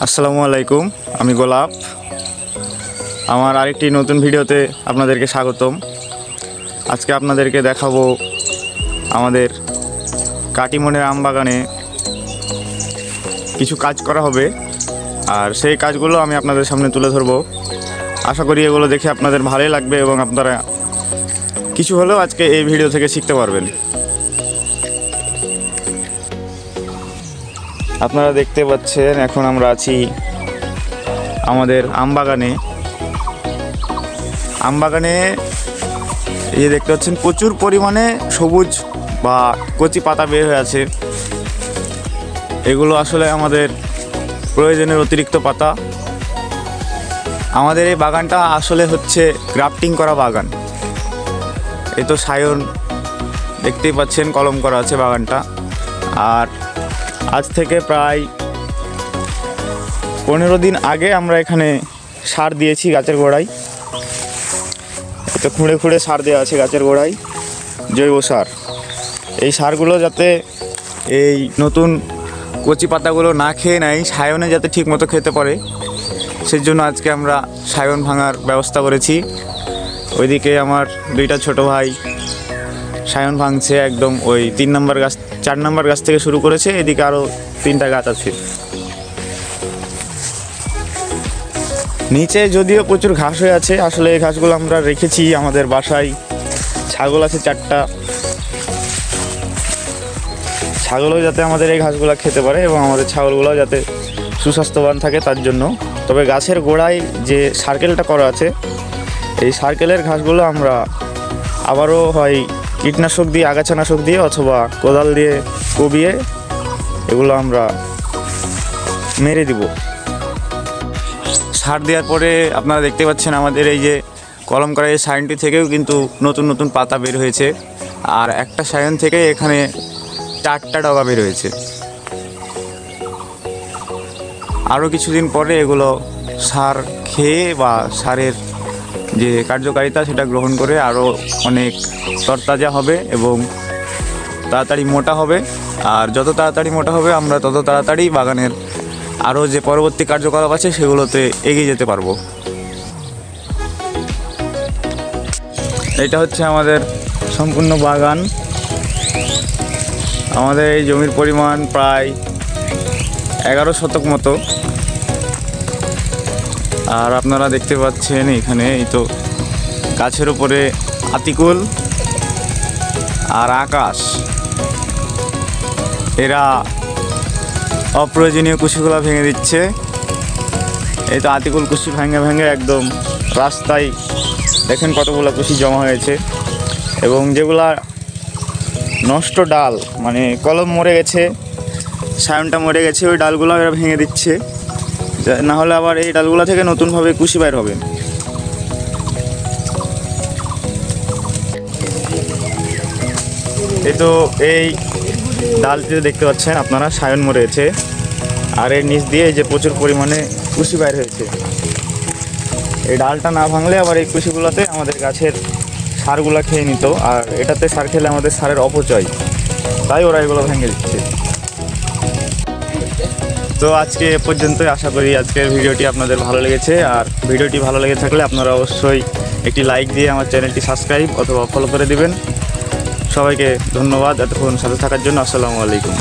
আসসালামু আলাইকুম, আমি গোলাপ। আমার আরেকটি নতুন ভিডিওতে আপনাদেরকে স্বাগতম। আজকে আপনাদেরকে দেখাবো আমাদের কাটিমনের আম বাগানে কিছু কাজ করা হবে, আর সেই কাজগুলো আমি আপনাদের সামনে তুলে ধরবো। আশা করি এগুলো দেখে আপনাদের ভালোই লাগবে এবং আপনারা কিছু হলেও আজকে এই ভিডিও থেকে শিখতে পারবেন। আপনারা দেখতে পাচ্ছেন এখন আমরা আছি আমাদের আম বাগানে। এই দেখতে পাচ্ছেন প্রচুর পরিমাণে সবুজ বা কচি পাতা বের হয়ে আছে। এগুলো আসলে আমাদের প্রয়োজনের অতিরিক্ত পাতা। আমাদের এই বাগানটা আসলে হচ্ছে গ্রাফটিং করা বাগান। এই তো সায়ন দেখতেই পাচ্ছেন, কলম করা আছে বাগানটা। আর আজ থেকে প্রায় 15 দিন আগে আমরা এখানে সার দিয়েছি গাছের গোড়ায়। তো খুঁড়ে খুঁড়ে সার দেওয়া আছে গাছের গোড়ায়, জৈব সার। এই সারগুলো যাতে এই নতুন কচি পাতাগুলো না খেয়ে নেয়, সায়নে যাতে ঠিক মতো খেতে পারে, সেই জন্য আজকে আমরা সায়ন ভাঙার ব্যবস্থা করেছি। ওইদিকে আমার দুইটা ছোট ভাই সায়ন ভাঙছে, একদম ওই 3 নম্বর গাছ 4 নম্বর গাছ থেকে শুরু করেছে। এদিকে আরও 3টা গাছ আছে। নিচে যদিও প্রচুর ঘাস হয়ে আছে, আসলে এই ঘাসগুলো আমরা রেখেছি আমাদের বাসায়। ছাগল আছে 4টা, ছাগলও যাতে আমাদের এই ঘাসগুলো খেতে পারে এবং আমাদের ছাগলগুলো যাতে সুস্বাস্থ্যবান থাকে তার জন্য। তবে গাছের গোড়ায় যে সার্কেলটা করা আছে, এই সার্কেলের ঘাসগুলো আমরা আবারও হয় কীটনাশক দিয়ে, আগাছানাশক দিয়ে অথবা কোদাল দিয়ে কবিয়ে এগুলো আমরা মেরে দিব। সার দেওয়ার পরে আপনারা দেখতে পাচ্ছেন আমাদের এই যে কলম করা এই সায়নটি থেকেও কিন্তু নতুন নতুন পাতা বের হয়েছে। আর একটা সায়ন থেকে এখানে 4টা ডগা বের হয়েছে। আরও কিছুদিন পরে এগুলো সার খেয়ে বা সারের যে কার্যকারিতা সেটা গ্রহণ করে আরও অনেক তরতাজা হবে এবং তাড়াতাড়ি মোটা হবে। আর যত তাড়াতাড়ি মোটা হবে আমরা তত তাড়াতাড়ি বাগানের আরও যে পরবর্তী কার্যকলাপ আছে সেগুলোতে এগিয়ে যেতে পারবো। এটা হচ্ছে আমাদের সম্পূর্ণ বাগান। আমাদের এই জমির পরিমাণ প্রায় 11 শতক মতো। আর আপনারা দেখতে পাচ্ছেন এখানে এই তো গাছের উপরে আতিকুল আর আকাশ, এরা অপ্রয়োজনীয় কুশিগুলো ভেঙে দিচ্ছে। এই তো আতিকুল কুশি ভেঙে ভেঙে একদম রাস্তায় দেখেন কতগুলো কুশি জমা হয়েছে। এবং যেগুলা নষ্ট ডাল, মানে কলম মরে গেছে, সায়নটা মরে গেছে, ওই ডালগুলো এরা ভেঙে দিচ্ছে, না হলে আবার এই ডালগুলো থেকে নতুনভাবে কুশি বাইর হবে। এই তো এই ডালটিতে দেখতে পাচ্ছেন আপনারা সায়ন মরে গেছে, আর এর নিচ দিয়ে যে প্রচুর পরিমাণে কুশি বাইর হয়েছে। এই ডালটা না ভাঙলে আবার এই কুশিগুলোতে আমাদের গাছের সারগুলো খেয়ে নিত, আর এটাতে সার খেলে আমাদের সারের অপচয়, তাই ওরা এগুলো ভেঙে দিচ্ছে। তো আজকে এ পর্যন্তই। আশা করি আজকের ভিডিওটি আপনাদের ভালো লেগেছে। আর ভিডিওটি ভালো লেগে থাকলে আপনারা অবশ্যই একটি লাইক দিয়ে আমার চ্যানেলটি সাবস্ক্রাইব অথবা ফলো করে দিবেন। সবাইকে ধন্যবাদ এতক্ষণ সাথে থাকার জন্য। আসসালামু আলাইকুম।